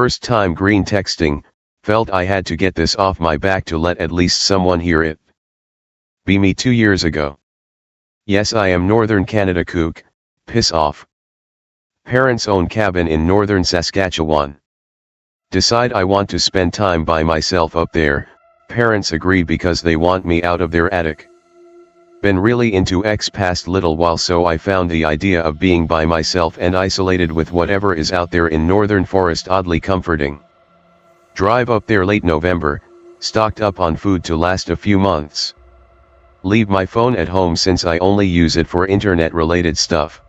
First time green texting, felt I had to get this off my back to let at least someone hear it. Be me 2 years ago. Yes, I am Northern Canada kook, piss off. Parents own cabin in northern Saskatchewan. Decide I want to spend time by myself up there, parents agree because they want me out of their attic. Been really into X past little while, so I found the idea of being by myself and isolated with whatever is out there in northern forest oddly comforting. Drive up there late November, stocked up on food to last a few months. Leave my phone at home since I only use it for internet related stuff.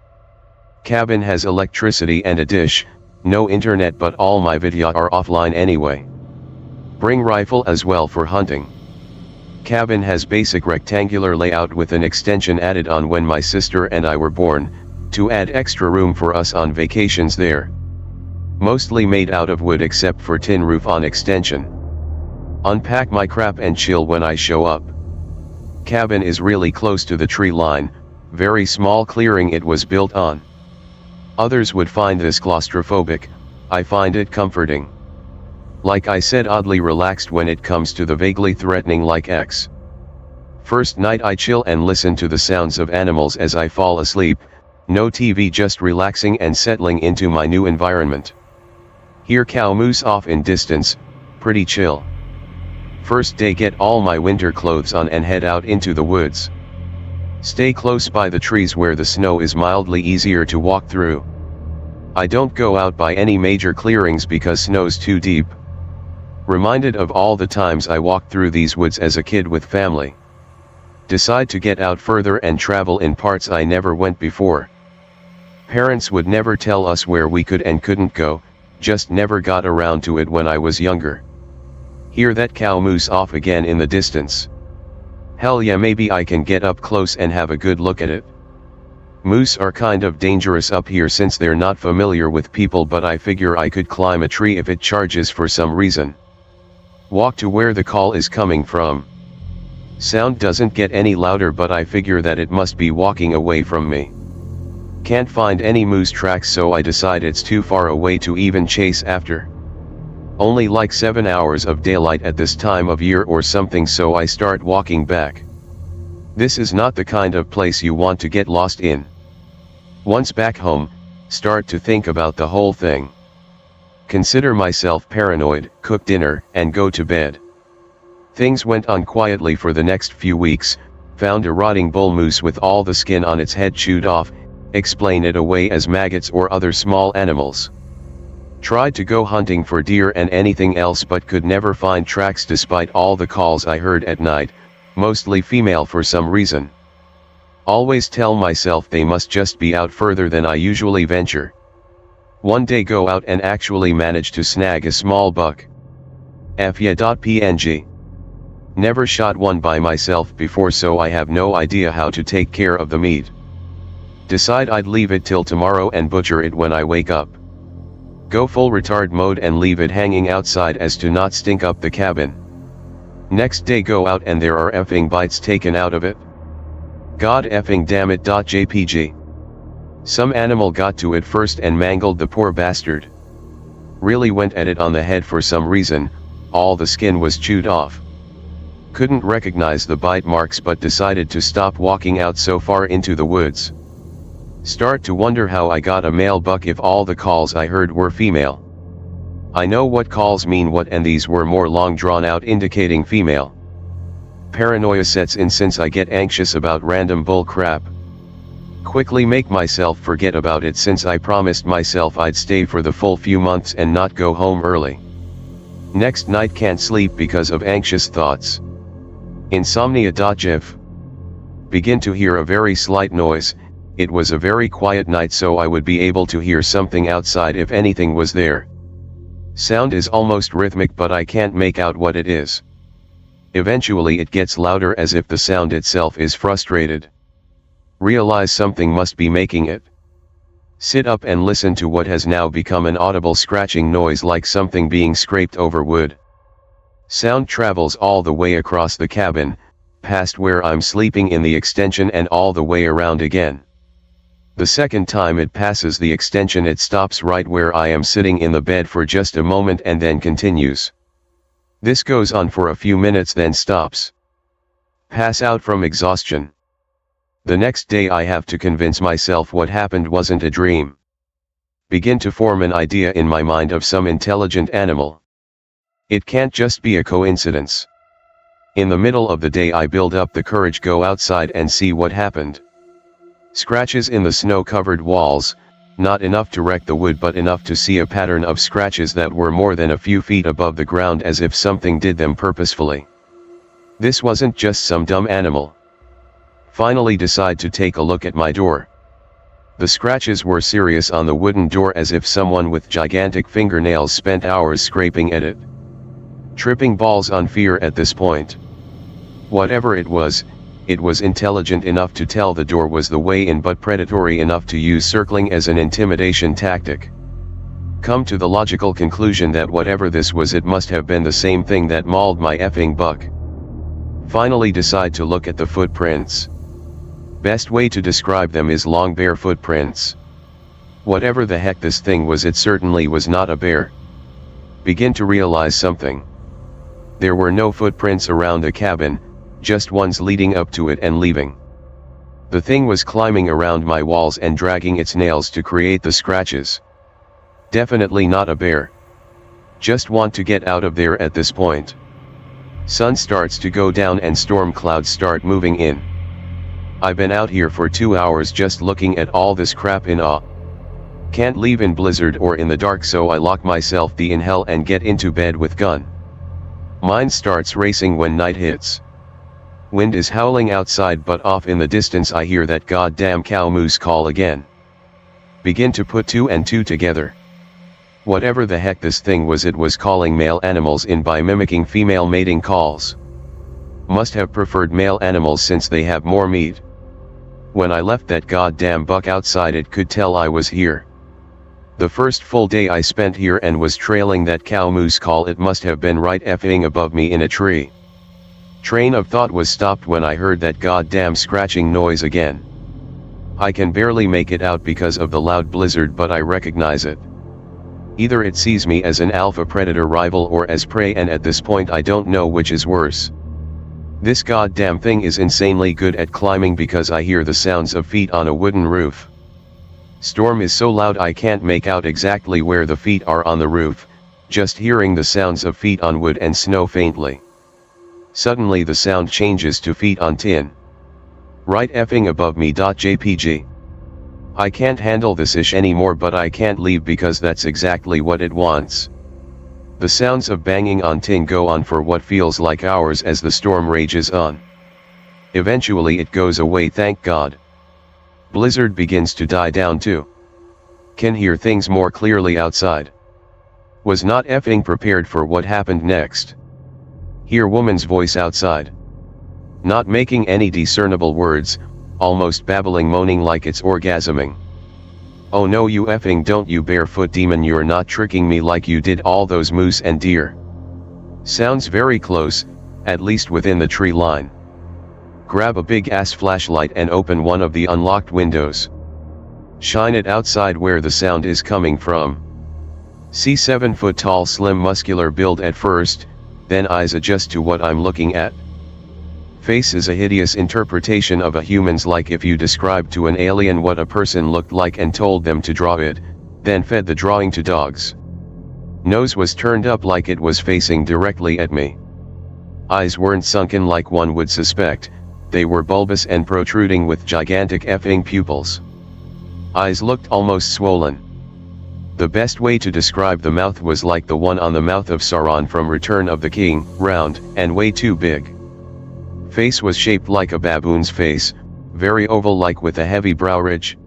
Cabin has electricity and a dish, no internet, but all my video are offline anyway. Bring rifle as well for hunting. Cabin has basic rectangular layout with an extension added on when my sister and I were born, to add extra room for us on vacations there. Mostly made out of wood except for tin roof on extension. Unpack my crap and chill when I show up. Cabin is really close to the tree line, very small clearing it was built on. Others would find this claustrophobic, I find it comforting. Like I said, oddly relaxed when it comes to the vaguely threatening like X. First night I chill and listen to the sounds of animals as I fall asleep, no TV, just relaxing and settling into my new environment. Hear cow moose off in distance, pretty chill. First day, get all my winter clothes on and head out into the woods. Stay close by the trees where the snow is mildly easier to walk through. I don't go out by any major clearings because snow's too deep. Reminded of all the times I walked through these woods as a kid with family. Decide to get out further and travel in parts I never went before. Parents would never tell us where we could and couldn't go, just never got around to it when I was younger. Hear that cow moose off again in the distance. Hell yeah, maybe I can get up close and have a good look at it. Moose are kind of dangerous up here since they're not familiar with people, but I figure I could climb a tree if it charges for some reason. Walk to where the call is coming from. Sound doesn't get any louder, but I figure that it must be walking away from me. Can't find any moose tracks, so I decide it's too far away to even chase after. Only like 7 hours of daylight at this time of year or something, so I start walking back. This is not the kind of place you want to get lost in. Once back home, start to think about the whole thing. Consider myself paranoid, cook dinner, and go to bed. Things went on quietly for the next few weeks, found a rotting bull moose with all the skin on its head chewed off, explain it away as maggots or other small animals. Tried to go hunting for deer and anything else but could never find tracks despite all the calls I heard at night, mostly female for some reason. Always tell myself they must just be out further than I usually venture. One day go out and actually manage to snag a small buck. Fya.png. Never shot one by myself before, so I have no idea how to take care of the meat. Decide I'd leave it till tomorrow and butcher it when I wake up. Go full retard mode and leave it hanging outside as to not stink up the cabin. Next day go out and there are effing bites taken out of it. God effing damn it. .jpg. Some animal got to it first and mangled the poor bastard. Really went at it on the head for some reason, all the skin was chewed off. Couldn't recognize the bite marks but decided to stop walking out so far into the woods. Start to wonder how I got a male buck if all the calls I heard were female. I know what calls mean what, and these were more long drawn out indicating female. Paranoia sets in since I get anxious about random bull crap. Quickly make myself forget about it since I promised myself I'd stay for the full few months and not go home early. Next night can't sleep because of anxious thoughts. Insomnia.gif. Begin to hear a very slight noise. It was a very quiet night, so I would be able to hear something outside if anything was there. Sound is almost rhythmic but I can't make out what it is. Eventually it gets louder as if the sound itself is frustrated. Realize something must be making it. Sit up and listen to what has now become an audible scratching noise like something being scraped over wood. Sound travels all the way across the cabin, past where I'm sleeping in the extension and all the way around again. The second time it passes the extension it stops right where I am sitting in the bed for just a moment and then continues. This goes on for a few minutes then stops. Pass out from exhaustion. The next day I have to convince myself what happened wasn't a dream. Begin to form an idea in my mind of some intelligent animal. It can't just be a coincidence. In the middle of the day I build up the courage, go outside and see what happened. Scratches in the snow-covered walls, not enough to wreck the wood but enough to see a pattern of scratches that were more than a few feet above the ground as if something did them purposefully. This wasn't just some dumb animal. Finally decide to take a look at my door. The scratches were serious on the wooden door as if someone with gigantic fingernails spent hours scraping at it. Tripping balls on fear at this point. Whatever it was intelligent enough to tell the door was the way in but predatory enough to use circling as an intimidation tactic. Come to the logical conclusion that whatever this was it must have been the same thing that mauled my effing buck. Finally decide to look at the footprints. Best way to describe them is long bare footprints. Whatever the heck this thing was, it certainly was not a bear. Begin to realize something. There were no footprints around the cabin, just ones leading up to it and leaving. The thing was climbing around my walls and dragging its nails to create the scratches. Definitely not a bear. Just want to get out of there at this point. Sun starts to go down and storm clouds start moving in. I've been out here for 2 hours just looking at all this crap in awe. Can't leave in blizzard or in the dark, so I lock myself in hell and get into bed with gun. Mind starts racing when night hits. Wind is howling outside but off in the distance I hear that goddamn cow moose call again. Begin to put 2 and 2 together. Whatever the heck this thing was, it was calling male animals in by mimicking female mating calls. Must have preferred male animals since they have more meat. When I left that goddamn buck outside it could tell I was here. The first full day I spent here and was trailing that cow moose call, it must have been right effing above me in a tree. Train of thought was stopped when I heard that goddamn scratching noise again. I can barely make it out because of the loud blizzard, but I recognize it. Either it sees me as an alpha predator rival or as prey, and at this point I don't know which is worse. This goddamn thing is insanely good at climbing because I hear the sounds of feet on a wooden roof. Storm is so loud I can't make out exactly where the feet are on the roof, just hearing the sounds of feet on wood and snow faintly. Suddenly the sound changes to feet on tin. Right effing above me. JPG. I can't handle this ish anymore, but I can't leave because that's exactly what it wants. The sounds of banging on tin go on for what feels like hours as the storm rages on. Eventually it goes away, thank God. Blizzard begins to die down too. Can hear things more clearly outside. Was not effing prepared for what happened next. Hear woman's voice outside. Not making any discernible words, almost babbling, moaning like it's orgasming. Oh no, you effing don't, you barefoot demon, you're not tricking me like you did all those moose and deer. Sounds very close, at least within the tree line. Grab a big ass flashlight and open one of the unlocked windows. Shine it outside where the sound is coming from. See 7 foot tall, slim, muscular build at first, then eyes adjust to what I'm looking at. Face is a hideous interpretation of a human's, like if you described to an alien what a person looked like and told them to draw it, then fed the drawing to dogs. Nose was turned up like it was facing directly at me. Eyes weren't sunken like one would suspect, they were bulbous and protruding with gigantic effing pupils. Eyes looked almost swollen. The best way to describe the mouth was like the one on the mouth of Sauron from Return of the King, round, and way too big. Face was shaped like a baboon's face, very oval-like with a heavy brow ridge.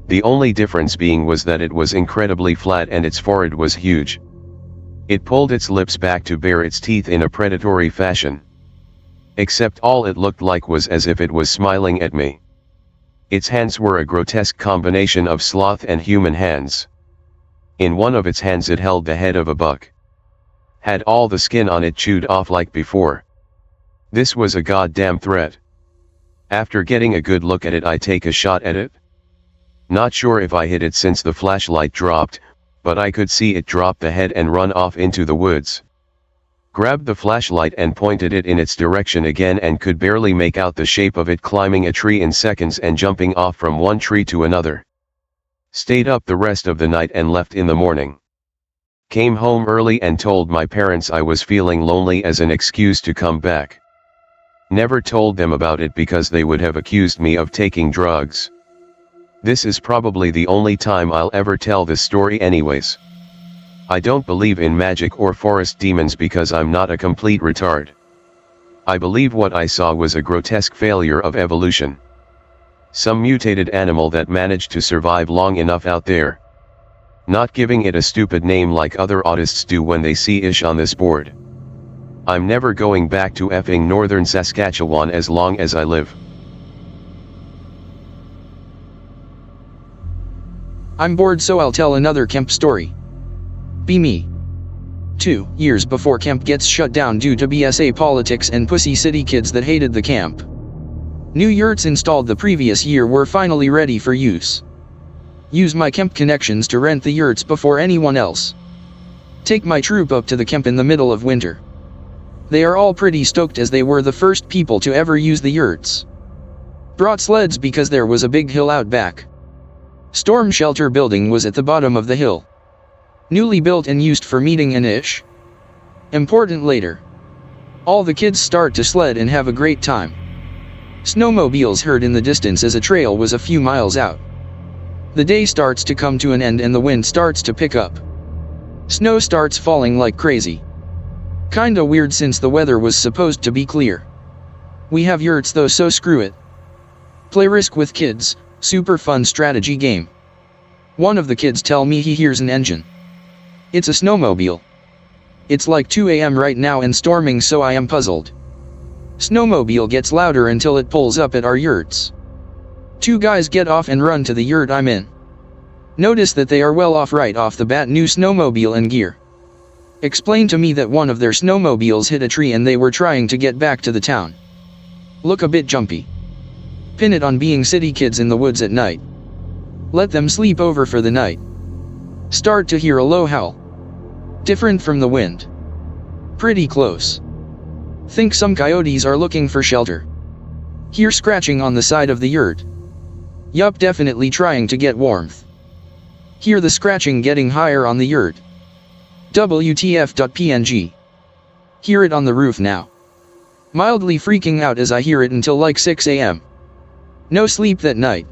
The only difference being was that it was incredibly flat and its forehead was huge. It pulled its lips back to bare its teeth in a predatory fashion. Except all it looked like was as if it was smiling at me. Its hands were a grotesque combination of sloth and human hands. In one of its hands it held the head of a buck. Had all the skin on it chewed off like before. This was a goddamn threat. After getting a good look at it, I take a shot at it. Not sure if I hit it since the flashlight dropped, but I could see it drop the head and run off into the woods. Grabbed the flashlight and pointed it in its direction again and could barely make out the shape of it climbing a tree in seconds and jumping off from one tree to another. Stayed up the rest of the night and left in the morning. Came home early and told my parents I was feeling lonely as an excuse to come back. Never told them about it because they would have accused me of taking drugs. This is probably the only time I'll ever tell this story anyways. I don't believe in magic or forest demons because I'm not a complete retard. I believe what I saw was a grotesque failure of evolution. Some mutated animal that managed to survive long enough out there. Not giving it a stupid name like other autists do when they see ish on this board. I'm never going back to effing northern Saskatchewan as long as I live. I'm bored, so I'll tell another camp story. Be me. 2 years before camp gets shut down due to BSA politics and pussy city kids that hated the camp. New yurts installed the previous year were finally ready for use. Use my camp connections to rent the yurts before anyone else. Take my troop up to the camp in the middle of winter. They are all pretty stoked as they were the first people to ever use the yurts. Brought sleds because there was a big hill out back. Storm shelter building was at the bottom of the hill. Newly built and used for meeting and ish. Important later. All the kids start to sled and have a great time. Snowmobiles heard in the distance as a trail was a few miles out. The day starts to come to an end and the wind starts to pick up. Snow starts falling like crazy. Kinda weird since the weather was supposed to be clear. We have yurts though, so screw it. Play Risk with kids, super fun strategy game. One of the kids tell me he hears an engine. It's a snowmobile. It's like 2 AM right now and storming, so I am puzzled. Snowmobile gets louder until it pulls up at our yurts. 2 guys get off and run to the yurt I'm in. Notice that they are well off right off the bat, new snowmobile and gear. Explain to me that one of their snowmobiles hit a tree and they were trying to get back to the town. Look a bit jumpy. Pin it on being city kids in the woods at night. Let them sleep over for the night. Start to hear a low howl. Different from the wind. Pretty close. Think some coyotes are looking for shelter. Hear scratching on the side of the yurt. Yup, definitely trying to get warmth. Hear the scratching getting higher on the yurt. WTF.png. Hear it on the roof now. Mildly freaking out as I hear it until like 6 AM. No sleep that night.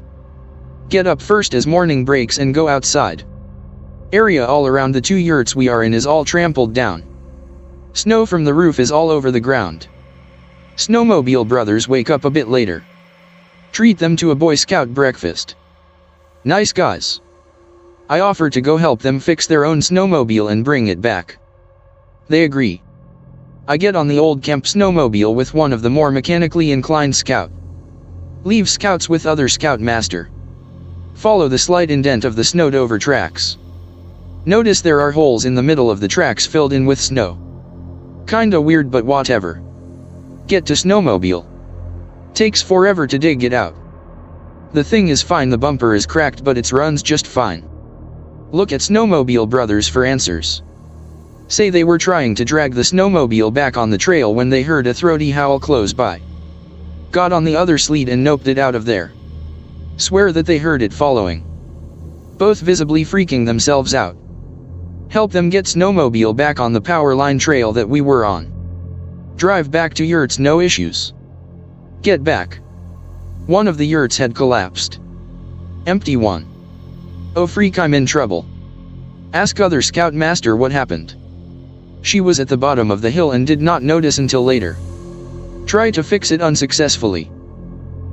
Get up first as morning breaks and go outside. Area all around the 2 yurts we are in is all trampled down. Snow from the roof is all over the ground. Snowmobile brothers wake up a bit later. Treat them to a Boy Scout breakfast. Nice guys. I offer to go help them fix their own snowmobile and bring it back. They agree. I get on the old camp snowmobile with one of the more mechanically inclined scout. Leave scouts with other scoutmaster. Follow the slight indent of the snowed over tracks. Notice there are holes in the middle of the tracks filled in with snow. Kinda weird, but whatever. Get to snowmobile. Takes forever to dig it out. The thing is fine, the bumper is cracked but it runs just fine. Look at snowmobile brothers for answers. Say they were trying to drag the snowmobile back on the trail when they heard a throaty howl close by. Got on the other sled and noped it out of there. Swear that they heard it following. Both visibly freaking themselves out. Help them get snowmobile back on the power line trail that we were on. Drive back to yurts, no issues. Get back. One of the yurts had collapsed. Empty one. Oh freak, I'm in trouble. Ask other scoutmaster what happened. She was at the bottom of the hill and did not notice until later. Try to fix it unsuccessfully.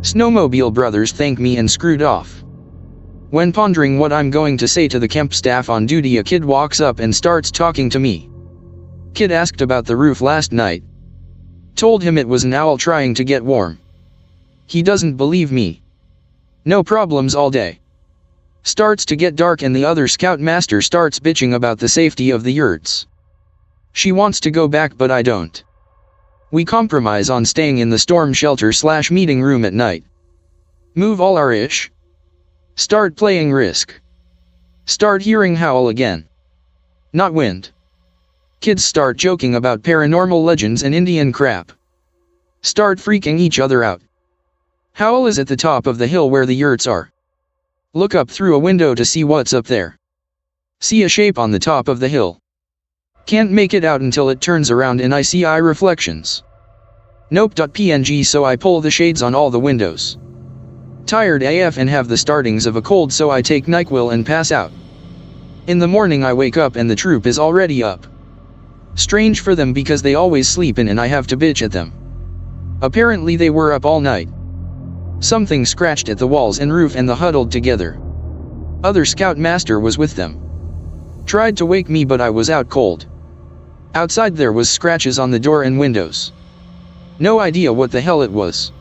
Snowmobile brothers thank me and screwed off. When pondering what I'm going to say to the camp staff on duty, a kid walks up and starts talking to me. Kid asked about the roof last night. Told him it was an owl trying to get warm. He doesn't believe me. No problems all day. Starts to get dark and the other scoutmaster starts bitching about the safety of the yurts. She wants to go back but I don't. We compromise on staying in the storm shelter / meeting room at night. Move all our ish. Start playing Risk. Start hearing Howl again. Not wind. Kids start joking about paranormal legends and Indian crap. Start freaking each other out. Howl is at the top of the hill where the yurts are. Look up through a window to see what's up there. See a shape on the top of the hill. Can't make it out until it turns around and I see eye reflections. Nope.png, so I pull the shades on all the windows. Tired AF and have the startings of a cold, so I take NyQuil and pass out. In the morning I wake up and the troop is already up. Strange for them because they always sleep in and I have to bitch at them. Apparently they were up all night. Something scratched at the walls and roof and they huddled together. Other scoutmaster was with them. Tried to wake me but I was out cold. Outside there was scratches on the door and windows. No idea what the hell it was.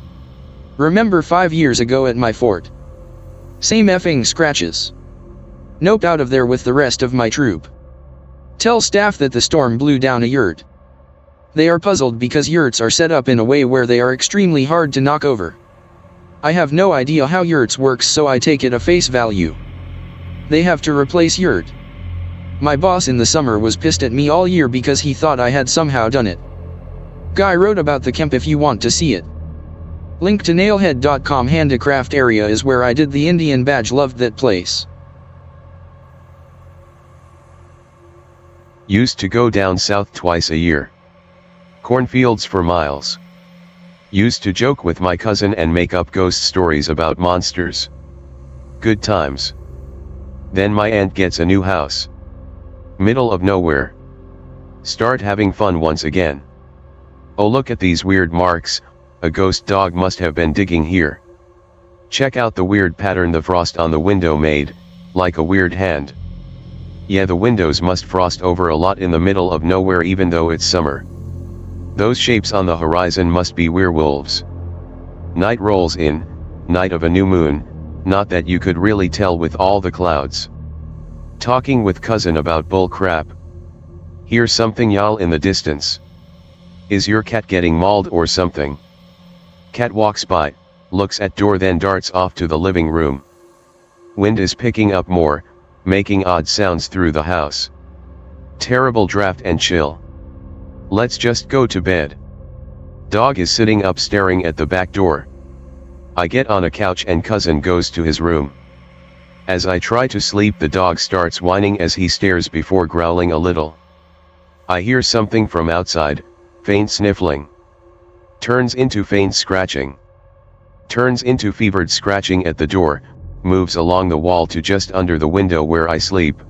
Remember 5 years ago at my fort. Same effing scratches. Nope, out of there with the rest of my troop. Tell staff that the storm blew down a yurt. They are puzzled because yurts are set up in a way where they are extremely hard to knock over. I have no idea how yurts works, so I take it a face value. They have to replace yurt. My boss in the summer was pissed at me all year because he thought I had somehow done it. Guy wrote about the camp if you want to see it. Link to nailhead.com. Handicraft area is where I did the Indian badge. Loved that place. Used to go down south twice a year. Cornfields for miles. Used to joke with my cousin and make up ghost stories about monsters. Good times. Then my aunt gets a new house. Middle of nowhere. Start having fun once again. Oh, look at these weird marks, a ghost dog must have been digging here. Check out the weird pattern the frost on the window made, like a weird hand. Yeah, the windows must frost over a lot in the middle of nowhere even though it's summer. Those shapes on the horizon must be werewolves. Night rolls in, night of a new moon, not that you could really tell with all the clouds. Talking with cousin about bull crap. Hear something y'all in the distance. Is your cat getting mauled or something? Cat walks by, looks at door, then darts off to the living room. Wind is picking up more, making odd sounds through the house. Terrible draft and chill. Let's just go to bed. Dog is sitting up staring at the back door. I get on a couch and cousin goes to his room. As I try to sleep, the dog starts whining as he stares before growling a little. I hear something from outside, faint sniffling. Turns into faint scratching. Turns into fevered scratching at the door, moves along the wall to just under the window where I sleep.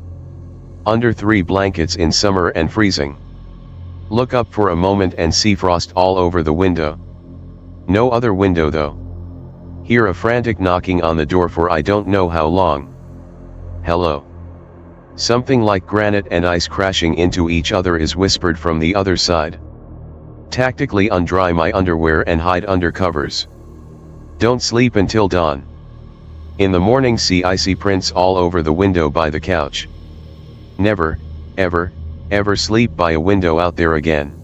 Under 3 blankets in summer and freezing. Look up for a moment and see frost all over the window. No other window though. Hear a frantic knocking on the door for I don't know how long. Hello. Something like granite and ice crashing into each other is whispered from the other side. Tactically undry my underwear and hide under covers. Don't sleep until dawn. In the morning see icy prints all over the window by the couch. Never, ever, ever sleep by a window out there again.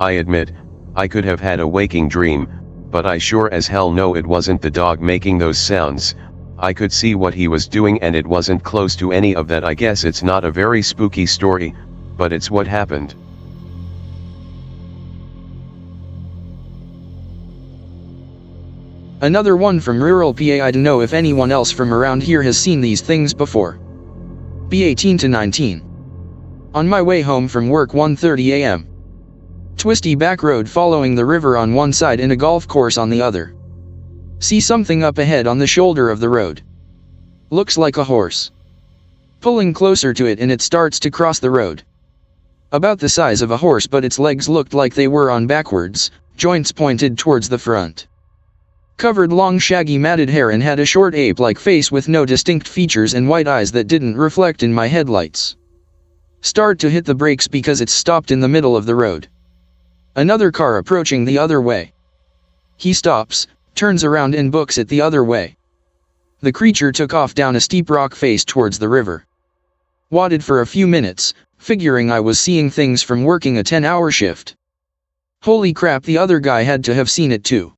I admit, I could have had a waking dream, but I sure as hell know it wasn't the dog making those sounds. I could see what he was doing and it wasn't close to any of that. I guess it's not a very spooky story, but it's what happened. Another one from rural PA. I don't know if anyone else from around here has seen these things before. B18 to 19. On my way home from work 1:30 a.m. Twisty back road following the river on one side and a golf course on the other. See something up ahead on the shoulder of the road. Looks like a horse. Pulling closer to it and it starts to cross the road. About the size of a horse, but its legs looked like they were on backwards, joints pointed towards the front. Covered long shaggy matted hair and had a short ape-like face with no distinct features and white eyes that didn't reflect in my headlights. Start to hit the brakes because it's stopped in the middle of the road. Another car approaching the other way. He stops, turns around and books it the other way. The creature took off down a steep rock face towards the river. Waited for a few minutes, figuring I was seeing things from working a 10-hour shift. Holy crap, the other guy had to have seen it too.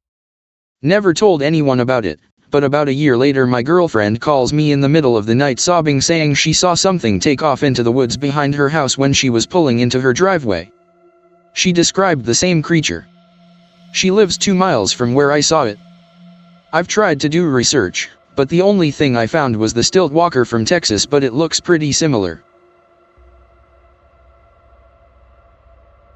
Never told anyone about it, but about a year later my girlfriend calls me in the middle of the night sobbing, saying she saw something take off into the woods behind her house when she was pulling into her driveway. She described the same creature. She lives 2 miles from where I saw it. I've tried to do research, but the only thing I found was the Stiltwalker from Texas, but it looks pretty similar.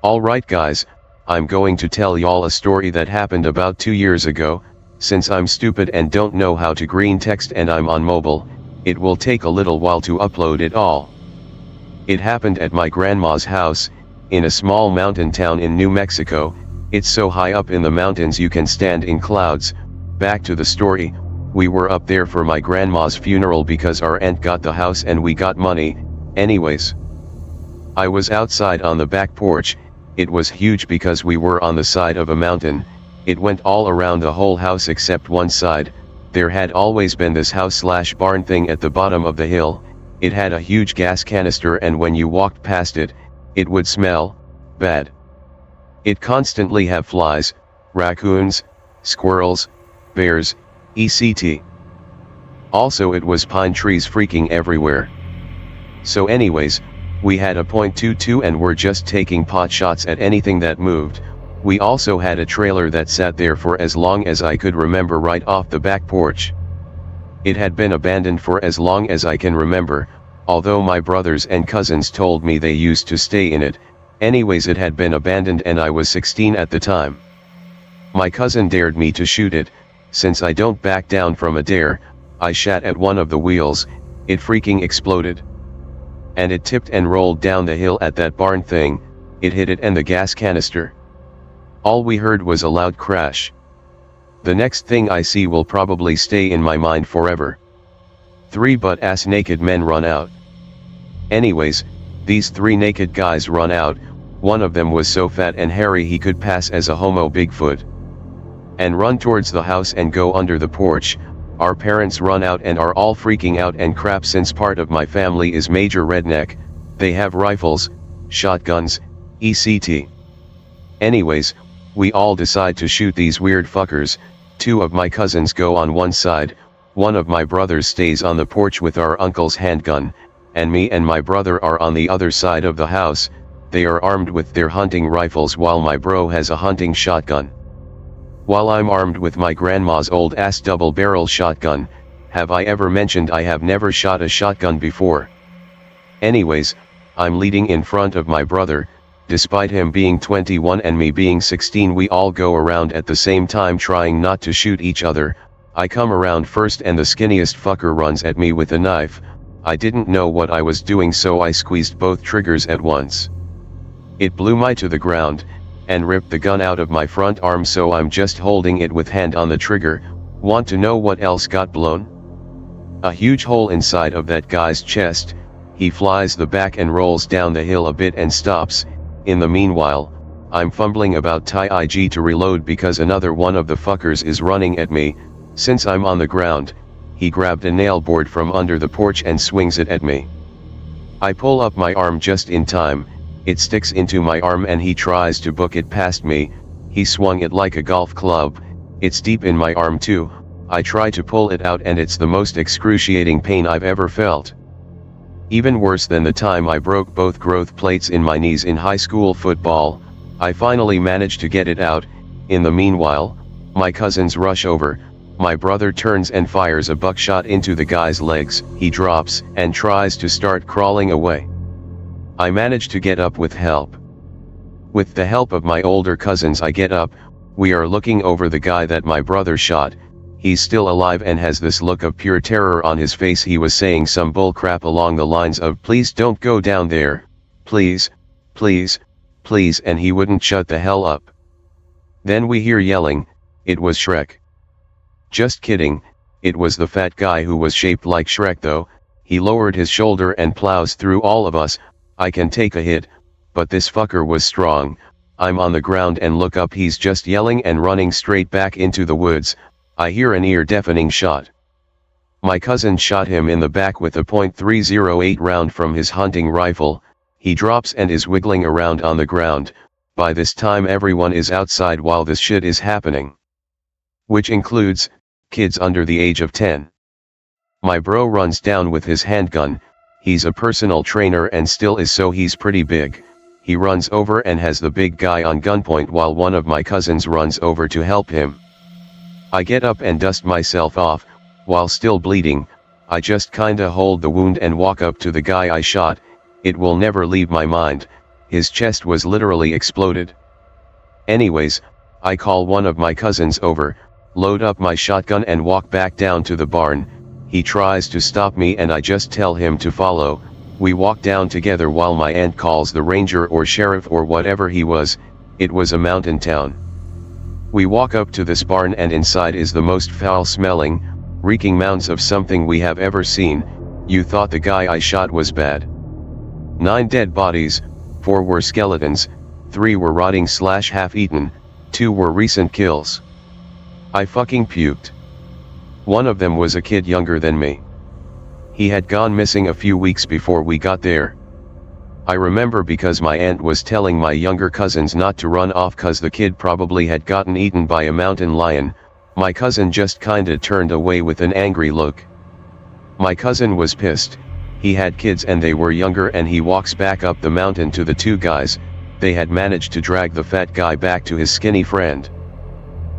Alright guys, I'm going to tell y'all a story that happened about 2 years ago. Since I'm stupid and don't know how to green text and I'm on mobile, it will take a little while to upload it all. It happened at my grandma's house, in a small mountain town in New Mexico. It's so high up in the mountains you can stand in clouds. Back to the story, we were up there for my grandma's funeral because our aunt got the house and we got money. Anyways, I was outside on the back porch. It was huge because we were on the side of a mountain. It went all around the whole house except one side. There had always been this house/barn thing at the bottom of the hill. It had a huge gas canister, and when you walked past it, it would smell bad. It constantly have flies, raccoons, squirrels, bears, etc. Also it was pine trees freaking everywhere. So anyways, we had a .22 and were just taking pot shots at anything that moved. We also had a trailer that sat there for as long as I could remember right off the back porch. It had been abandoned for as long as I can remember, although my brothers and cousins told me they used to stay in it. Anyways, it had been abandoned and I was 16 at the time. My cousin dared me to shoot it. Since I don't back down from a dare, I shot at one of the wheels. It freaking exploded. And it tipped and rolled down the hill at that barn thing. It hit it and the gas canister. All we heard was a loud crash. The next thing I see will probably stay in my mind forever. 3 butt-ass naked men run out. Anyways, these 3 naked guys run out. One of them was so fat and hairy he could pass as a homo Bigfoot. And run towards the house and go under the porch. Our parents run out and are all freaking out and crap, since part of my family is major redneck. They have rifles, shotguns, etc. Anyways, we all decide to shoot these weird fuckers. 2 of my cousins go on one side, one of my brothers stays on the porch with our uncle's handgun, and me and my brother are on the other side of the house. They are armed with their hunting rifles while my bro has a hunting shotgun. While I'm armed with my grandma's old ass double-barrel shotgun. Have I ever mentioned I have never shot a shotgun before? Anyways, I'm leading in front of my brother. Despite him being 21 and me being 16, we all go around at the same time trying not to shoot each other. I come around first and the skinniest fucker runs at me with a knife. I didn't know what I was doing, so I squeezed both triggers at once. It blew me to the ground, and ripped the gun out of my front arm, so I'm just holding it with hand on the trigger. Want to know what else got blown? A huge hole inside of that guy's chest. He flies the back and rolls down the hill a bit and stops. In the meanwhile, I'm fumbling about IG to reload because another one of the fuckers is running at me. Since I'm on the ground, he grabbed a nail board from under the porch and swings it at me. I pull up my arm just in time. It sticks into my arm and he tries to book it past me. He swung it like a golf club. It's deep in my arm too. I try to pull it out and it's the most excruciating pain I've ever felt. Even worse than the time I broke both growth plates in my knees in high school football. I finally managed to get it out. In the meanwhile, my cousins rush over. My brother turns and fires a buckshot into the guy's legs. He drops and tries to start crawling away. I manage to get up with help. With the help of my older cousins I get up. We are looking over the guy that my brother shot. He's still alive and has this look of pure terror on his face. He was saying some bull crap along the lines of "Please don't go down there. Please, please, please," and he wouldn't shut the hell up. Then we hear yelling. It was Shrek. Just kidding, it was the fat guy who was shaped like Shrek though. He lowered his shoulder and plows through all of us. I can take a hit, but this fucker was strong. I'm on the ground and look up, he's just yelling and running straight back into the woods. I hear an ear-deafening shot. My cousin shot him in the back with a .308 round from his hunting rifle. He drops and is wiggling around on the ground. By this time everyone is outside while this shit is happening. Which includes kids under the age of 10. My bro runs down with his handgun, he's a personal trainer and still is, so he's pretty big. He runs over and has the big guy on gunpoint while one of my cousins runs over to help him. I get up and dust myself off, while still bleeding. I just kinda hold the wound and walk up to the guy I shot. It will never leave my mind, his chest was literally exploded. Anyways, I call one of my cousins over, load up my shotgun and walk back down to the barn. He tries to stop me and I just tell him to follow. We walk down together while my aunt calls the ranger or sheriff or whatever he was. It was a mountain town. We walk up to this barn and inside is the most foul-smelling, reeking mounds of something we have ever seen. You thought the guy I shot was bad. 9 dead bodies, 4 were skeletons, 3 were rotting/half-eaten, 2 were recent kills. I fucking puked. One of them was a kid younger than me. He had gone missing a few weeks before we got there. I remember because my aunt was telling my younger cousins not to run off cause the kid probably had gotten eaten by a mountain lion. My cousin just kinda turned away with an angry look. My cousin was pissed. He had kids and they were younger, and he walks back up the mountain to the 2 guys. They had managed to drag the fat guy back to his skinny friend.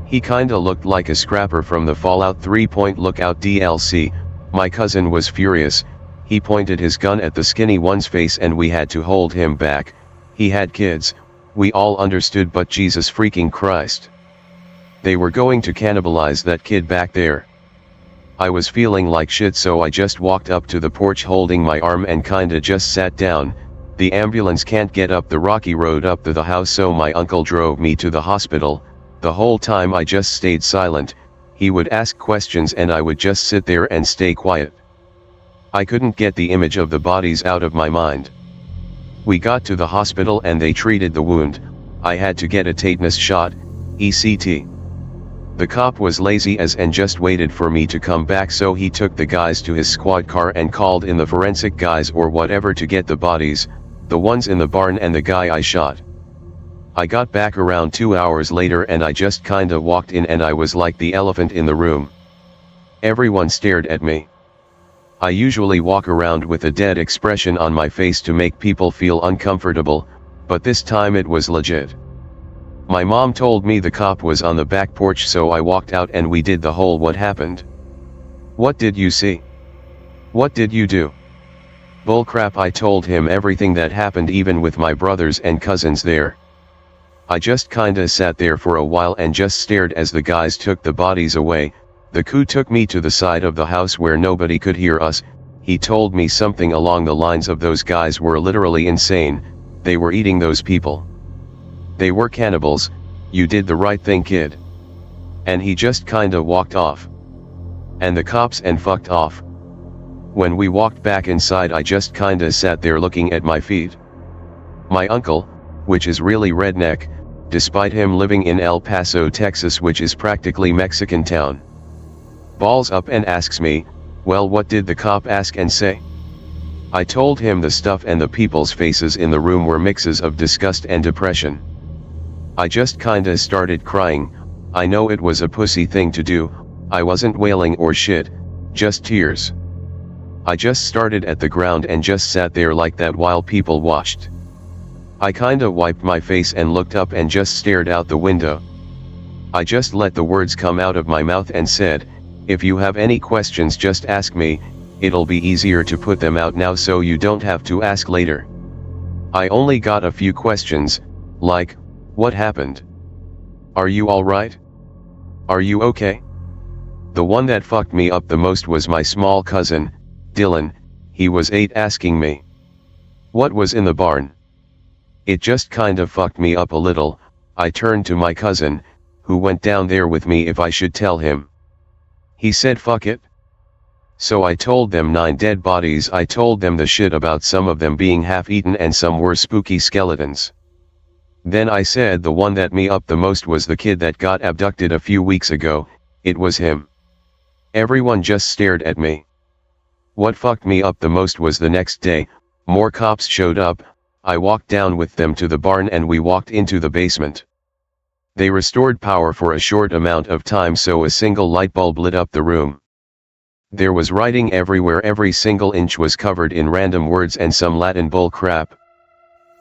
He kinda looked like a scrapper from the Fallout 3 Point Lookout DLC. My cousin was furious. He pointed his gun at the skinny one's face and we had to hold him back. He had kids, we all understood, but Jesus freaking Christ. They were going to cannibalize that kid back there. I was feeling like shit, so I just walked up to the porch holding my arm and kinda just sat down. The ambulance can't get up the rocky road up to the house, so my uncle drove me to the hospital. The whole time I just stayed silent. He would ask questions and I would just sit there and stay quiet. I couldn't get the image of the bodies out of my mind. We got to the hospital and they treated the wound. I had to get a tetanus shot, ECT. The cop was lazy as and just waited for me to come back, so he took the guys to his squad car and called in the forensic guys or whatever to get the bodies, the ones in the barn and the guy I shot. I got back around 2 hours later and I just kinda walked in and I was like the elephant in the room. Everyone stared at me. I usually walk around with a dead expression on my face to make people feel uncomfortable, but this time it was legit. My mom told me the cop was on the back porch, so I walked out and we did the whole "what happened? What did you see? What did you do?" Bullcrap. I told him everything that happened, even with my brothers and cousins there. I just kinda sat there for a while and just stared as the guys took the bodies away. The coup took me to the side of the house where nobody could hear us. He told me something along the lines of those guys were literally insane, they were eating those people. They were cannibals, you did the right thing, kid. And he just kinda walked off. And the cops and fucked off. When we walked back inside I just kinda sat there looking at my feet. My uncle, which is really redneck, despite him living in El Paso, Texas, which is practically Mexican town, balls up and asks me, "Well, what did the cop ask and say?" I told him the stuff and the people's faces in the room were mixes of disgust and depression. I just kinda started crying. I know it was a pussy thing to do, I wasn't wailing or shit, just tears. I just started at the ground and just sat there like that while people watched. I kinda wiped my face and looked up and just stared out the window. I just let the words come out of my mouth and said, "If you have any questions just ask me, it'll be easier to put them out now so you don't have to ask later." I only got a few questions, like, "What happened? Are you alright? Are you okay?" The one that fucked me up the most was my small cousin, Dylan. He was 8, asking me, "What was in the barn?" It just kind of fucked me up a little. I turned to my cousin, who went down there with me, if I should tell him. He said fuck it. So I told them 9 dead bodies. I told them the shit about some of them being half-eaten and some were spooky skeletons. Then I said the one that me up the most was the kid that got abducted a few weeks ago. It was him. Everyone just stared at me. What fucked me up the most was the next day, more cops showed up. I walked down with them to the barn and we walked into the basement. They restored power for a short amount of time so a single light bulb lit up the room. There was writing everywhere, every single inch was covered in random words and some Latin bull crap.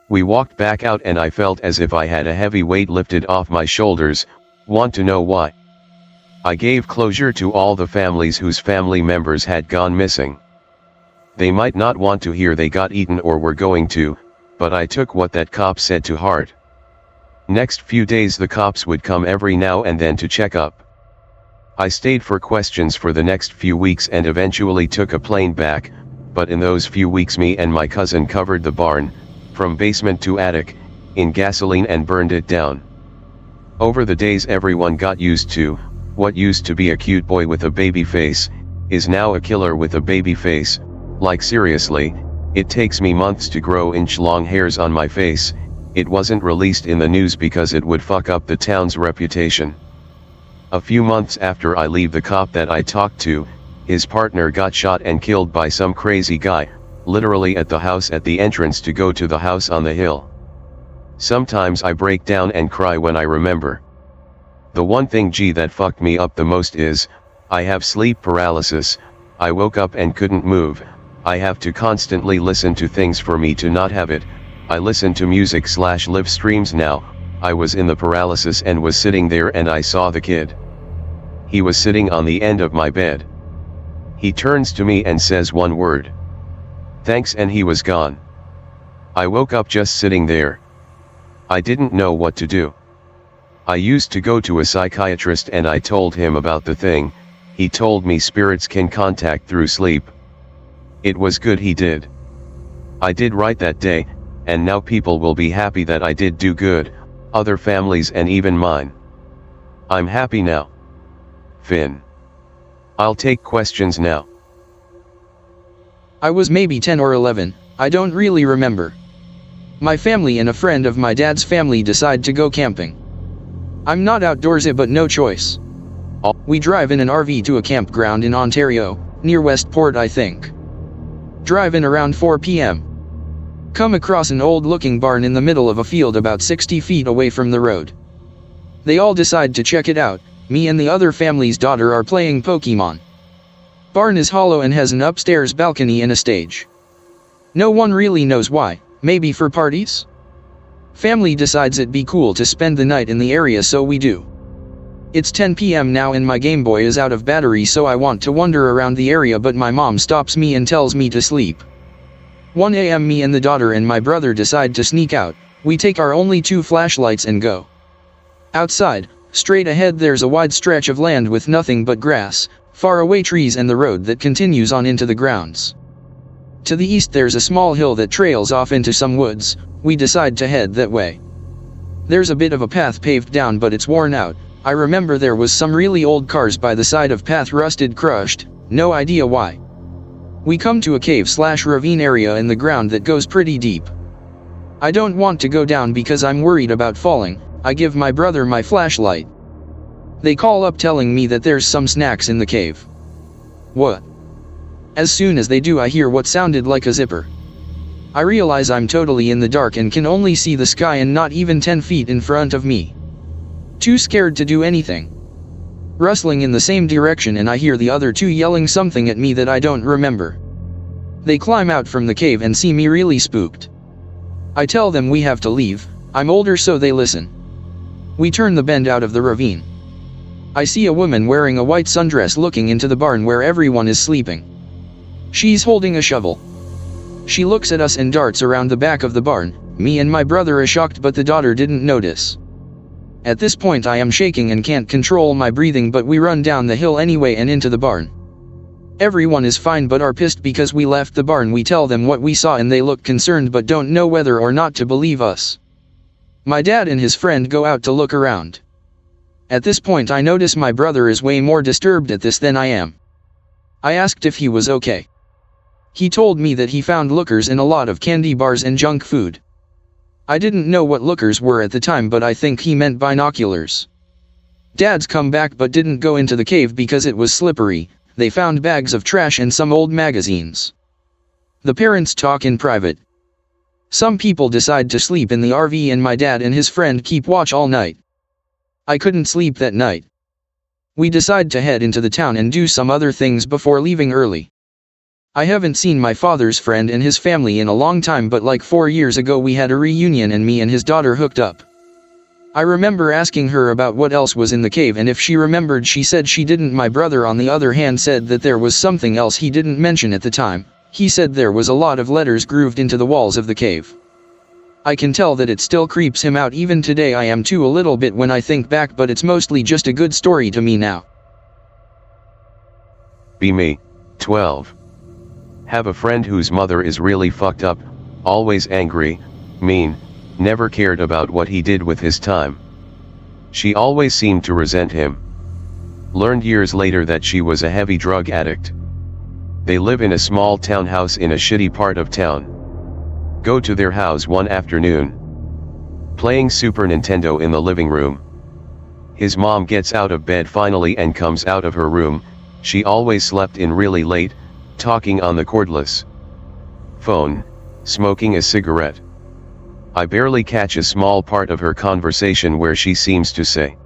We walked back out and I felt as if I had a heavy weight lifted off my shoulders. Want to know why? I gave closure to all the families whose family members had gone missing. They might not want to hear they got eaten or were going to, but I took what that cop said to heart. Next few days the cops would come every now and then to check up. I stayed for questions for the next few weeks and eventually took a plane back, but in those few weeks me and my cousin covered the barn, from basement to attic, in gasoline and burned it down. Over the days everyone got used to, what used to be a cute boy with a baby face, is now a killer with a baby face. Like seriously, it takes me months to grow inch-long hairs on my face. It wasn't released in the news because it would fuck up the town's reputation. A few months after I leave the cop that I talked to, his partner got shot and killed by some crazy guy, literally at the house at the entrance to go to the house on the hill. Sometimes I break down and cry when I remember. The one thing that fucked me up the most is, I have sleep paralysis. I woke up and couldn't move. I have to constantly listen to things for me to not have it. I listen to music/live streams now. I was in the paralysis and was sitting there and I saw the kid. He was sitting on the end of my bed. He turns to me and says one word. Thanks, and he was gone. I woke up just sitting there. I didn't know what to do. I used to go to a psychiatrist and I told him about the thing. He told me spirits can contact through sleep. It was good he did. I did right that day, and now people will be happy that I did do good, other families and even mine. I'm happy now. Finn. I'll take questions now. I was maybe 10 or 11, I don't really remember. My family and a friend of my dad's family decide to go camping. I'm not outdoorsy but no choice. We drive in an RV to a campground in Ontario, near Westport I think. Drive in around 4 p.m. Come across an old-looking barn in the middle of a field about 60 feet away from the road. They all decide to check it out. Me and the other family's daughter are playing Pokemon. Barn is hollow and has an upstairs balcony and a stage. No one really knows why, maybe for parties? Family decides it'd be cool to spend the night in the area, so we do. It's 10 p.m. now and my Game Boy is out of battery, so I want to wander around the area but my mom stops me and tells me to sleep. 1 a.m. me and the daughter and my brother decide to sneak out. We take our only 2 flashlights and go. Outside, straight ahead there's a wide stretch of land with nothing but grass, far away trees and the road that continues on into the grounds. To the east there's a small hill that trails off into some woods. We decide to head that way. There's a bit of a path paved down but it's worn out. I remember there was some really old cars by the side of path, rusted, crushed, no idea why. We come to a cave/ravine area in the ground that goes pretty deep. I don't want to go down because I'm worried about falling. I give my brother my flashlight. They call up telling me that there's some snacks in the cave. What? As soon as they do I hear what sounded like a zipper. I realize I'm totally in the dark and can only see the sky and not even 10 feet in front of me. Too scared to do anything. Rustling in the same direction and I hear the other 2 yelling something at me that I don't remember. They climb out from the cave and see me really spooked. I tell them we have to leave. I'm older so they listen. We turn the bend out of the ravine. I see a woman wearing a white sundress looking into the barn where everyone is sleeping. She's holding a shovel. She looks at us and darts around the back of the barn. Me and my brother are shocked but the daughter didn't notice. At this point I am shaking and can't control my breathing but we run down the hill anyway and into the barn. Everyone is fine but are pissed because we left the barn. We tell them what we saw and they look concerned but don't know whether or not to believe us. My dad and his friend go out to look around. At this point I notice my brother is way more disturbed at this than I am. I asked if he was okay. He told me that he found lookers in a lot of candy bars and junk food. I didn't know what lookers were at the time but I think he meant binoculars. Dad's come back but didn't go into the cave because it was slippery. They found bags of trash and some old magazines. The parents talk in private. Some people decide to sleep in the RV and my dad and his friend keep watch all night. I couldn't sleep that night. We decide to head into the town and do some other things before leaving early. I haven't seen my father's friend and his family in a long time, but like 4 years ago we had a reunion and me and his daughter hooked up. I remember asking her about what else was in the cave, and if she remembered she said she didn't. My brother on the other hand said that there was something else he didn't mention at the time. He said there was a lot of letters grooved into the walls of the cave. I can tell that it still creeps him out even today. I am too a little bit when I think back, but it's mostly just a good story to me now. Be me, 12. Have a friend whose mother is really fucked up, always angry, mean, never cared about what he did with his time. She always seemed to resent him. Learned years later that she was a heavy drug addict. They live in a small townhouse in a shitty part of town. Go to their house one afternoon. Playing Super Nintendo in the living room. His mom gets out of bed finally and comes out of her room. She always slept in really late, talking on the cordless phone, smoking a cigarette. I barely catch a small part of her conversation where she seems to say,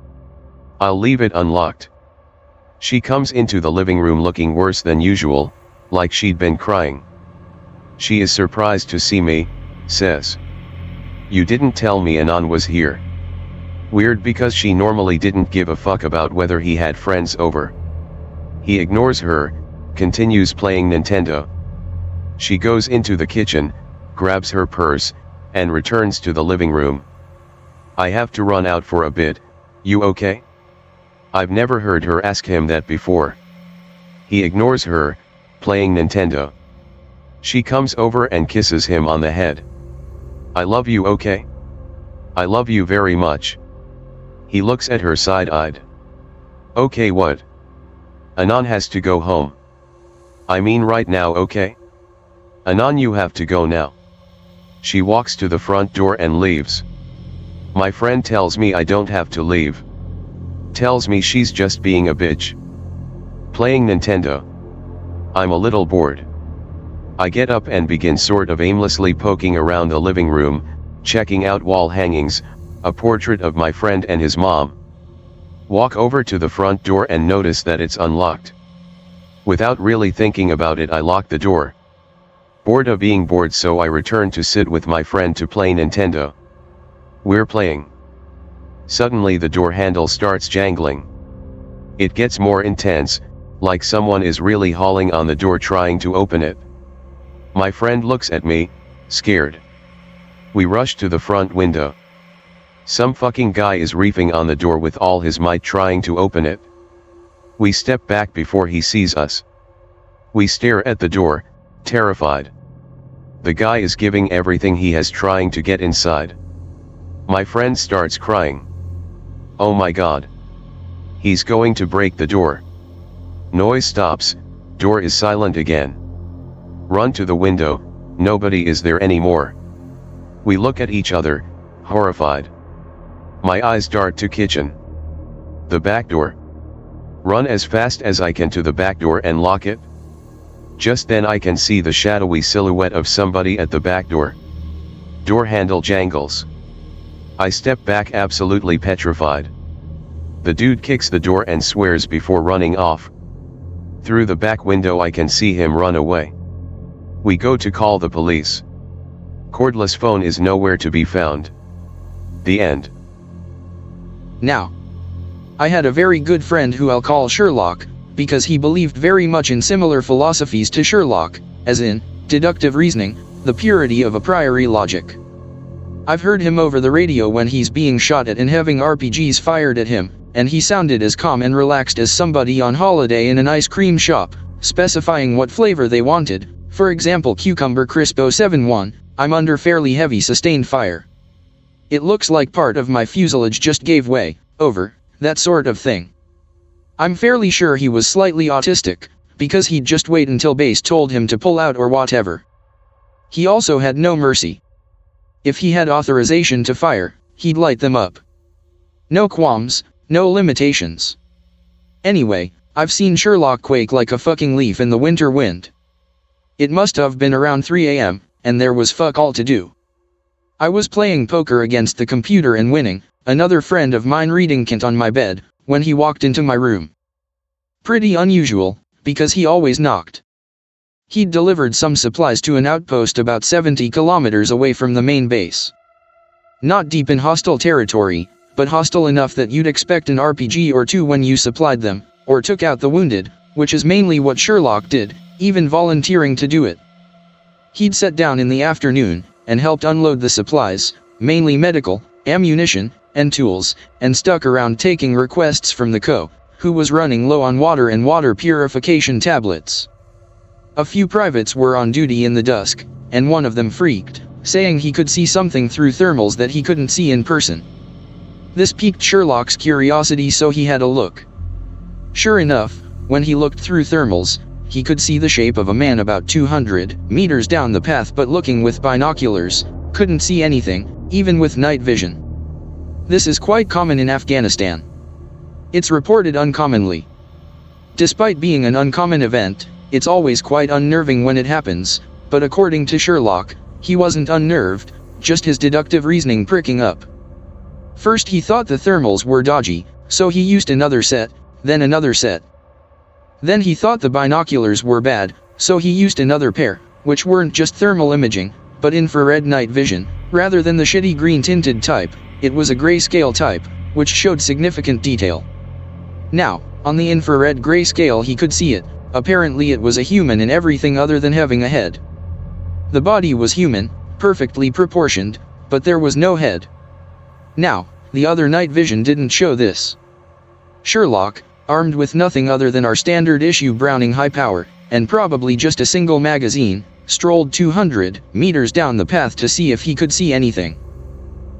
"I'll leave it unlocked." She comes into the living room looking worse than usual, like she'd been crying. She is surprised to see me, says, "You didn't tell me Anon was here." Weird, because she normally didn't give a fuck about whether he had friends over. He ignores her, continues playing Nintendo. She goes into the kitchen, grabs her purse, and returns to the living room. "I have to run out for a bit, you okay?" I've never heard her ask him that before. He ignores her, playing Nintendo. She comes over and kisses him on the head. "I love you, okay? I love you very much." He looks at her side-eyed. "Okay, what? Anon has to go home. I mean right now, okay? Anon, you have to go now." She walks to the front door and leaves. My friend tells me I don't have to leave. Tells me she's just being a bitch. Playing Nintendo. I'm a little bored. I get up and begin sort of aimlessly poking around the living room, checking out wall hangings, a portrait of my friend and his mom. Walk over to the front door and notice that it's unlocked. Without really thinking about it, I lock the door. Bored of being bored, so I return to sit with my friend to play Nintendo. We're playing. Suddenly the door handle starts jangling. It gets more intense, like someone is really hauling on the door trying to open it. My friend looks at me, scared. We rush to the front window. Some fucking guy is reefing on the door with all his might trying to open it. We step back before he sees us. We stare at the door, terrified. The guy is giving everything he has trying to get inside. My friend starts crying. Oh my god. He's going to break the door. Noise stops, door is silent again. Run to the window, nobody is there anymore. We look at each other, horrified. My eyes dart to kitchen. The back door. Run as fast as I can to the back door and lock it. Just then I can see the shadowy silhouette of somebody at the back door. Door handle jangles. I step back absolutely petrified. The dude kicks the door and swears before running off. Through the back window I can see him run away. We go to call the police. Cordless phone is nowhere to be found. The end. Now, I had a very good friend who I'll call Sherlock, because he believed very much in similar philosophies to Sherlock, as in, deductive reasoning, the purity of a priori logic. I've heard him over the radio when he's being shot at and having RPGs fired at him, and he sounded as calm and relaxed as somebody on holiday in an ice cream shop, specifying what flavor they wanted, for example cucumber crisp 071, I'm under fairly heavy sustained fire. It looks like part of my fuselage just gave way, over, that sort of thing. I'm fairly sure he was slightly autistic, because he'd just wait until base told him to pull out or whatever. He also had no mercy. If he had authorization to fire, he'd light them up. No qualms, no limitations. Anyway, I've seen Sherlock quake like a fucking leaf in the winter wind. It must have been around 3 a.m., and there was fuck all to do. I was playing poker against the computer and winning, another friend of mine reading Kant on my bed, when he walked into my room. Pretty unusual, because he always knocked. He'd delivered some supplies to an outpost about 70 kilometers away from the main base. Not deep in hostile territory, but hostile enough that you'd expect an RPG or two when you supplied them, or took out the wounded, which is mainly what Sherlock did, even volunteering to do it. He'd sat down in the afternoon, and helped unload the supplies, mainly medical, ammunition, and tools, and stuck around taking requests from the co, who was running low on water and water purification tablets. A few privates were on duty in the dusk, and one of them freaked, saying he could see something through thermals that he couldn't see in person. This piqued Sherlock's curiosity, so he had a look. Sure enough, when he looked through thermals, he could see the shape of a man about 200 meters down the path, but looking with binoculars, couldn't see anything, even with night vision. This is quite common in Afghanistan. It's reported uncommonly. Despite being an uncommon event, it's always quite unnerving when it happens, but according to Sherlock, he wasn't unnerved, just his deductive reasoning pricking up. First he thought the thermals were dodgy, so he used another set, then another set. Then he thought the binoculars were bad, so he used another pair, which weren't just thermal imaging, but infrared night vision. Rather than the shitty green tinted type, it was a grayscale type, which showed significant detail. Now, on the infrared grayscale he could see it. Apparently it was a human in everything other than having a head. The body was human, perfectly proportioned, but there was no head. Now, the other night vision didn't show this. Sherlock, armed with nothing other than our standard issue Browning high power, and probably just a single magazine, strolled 200 meters down the path to see if he could see anything.